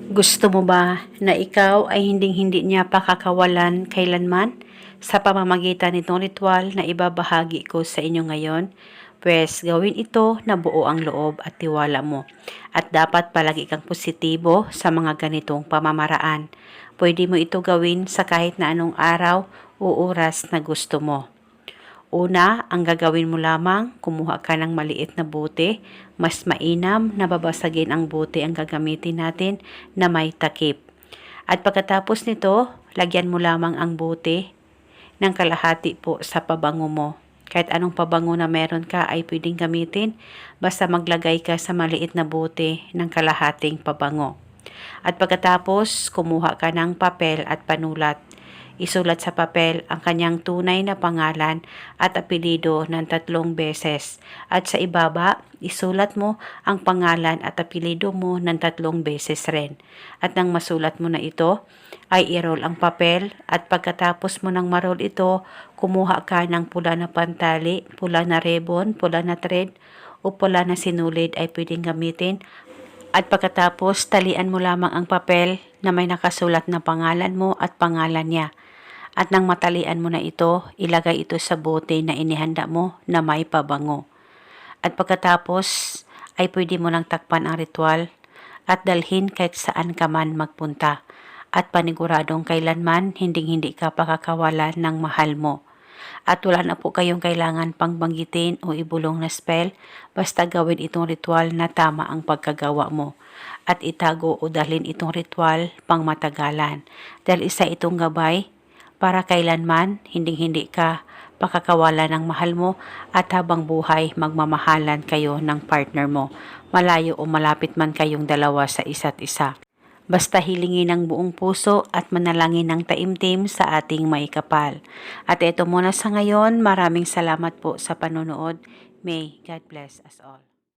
Gusto mo ba na ikaw ay hinding-hindi niya pakakawalan kailanman sa pamamagitan nitong ritual na ibabahagi ko sa inyo ngayon? Pwes gawin ito na buo ang loob at tiwala mo. At dapat palagi kang positibo sa mga ganitong pamamaraan. Pwede mo ito gawin sa kahit na anong araw o oras na gusto mo. Una, ang gagawin mo lamang, kumuha ka ng maliit na bote. Mas mainam na babasagin ang bote ang gagamitin natin na may takip. At pagkatapos nito, lagyan mo lamang ang bote ng kalahati po sa pabango mo. Kahit anong pabango na meron ka ay pwedeng gamitin, basta maglagay ka sa maliit na bote ng kalahating pabango. At pagkatapos, kumuha ka ng papel at panulat. Isulat sa papel ang kanyang tunay na pangalan at apelido ng 3 beses. At sa ibaba, isulat mo ang pangalan at apelido mo ng 3 beses rin. At nang masulat mo na ito, ay i-roll ang papel at pagkatapos mo nang ma-roll ito, kumuha ka ng pula na pantali, pula na ribbon, pula na thread o pula na sinulid ay pwedeng gamitin. At pagkatapos, talian mo lamang ang papel na may nakasulat na pangalan mo at pangalan niya. At nang matalian mo na ito, ilagay ito sa bote na inihanda mo na may pabango. At pagkatapos ay pwede mo nang takpan ang ritual at dalhin kahit saan ka man magpunta. At paniguradong kailanman hindi ka pakakawalan ng mahal mo. At wala na po kayong kailangan pang banggitin o ibulong na spell, basta gawin itong ritual na tama ang pagkagawa mo. At itago o dalhin itong ritual pang matagalan. Dahil isa itong gabay para kailanman hindi ka pakakawalan ng mahal mo at habang buhay magmamahalan kayo ng partner mo. Malayo o malapit man kayong dalawa sa isa't isa. Basta hilingin ng buong puso at manalangin ng taimtim sa ating maikapal. At ito muna sa ngayon, maraming salamat po sa panonood. May God bless us all.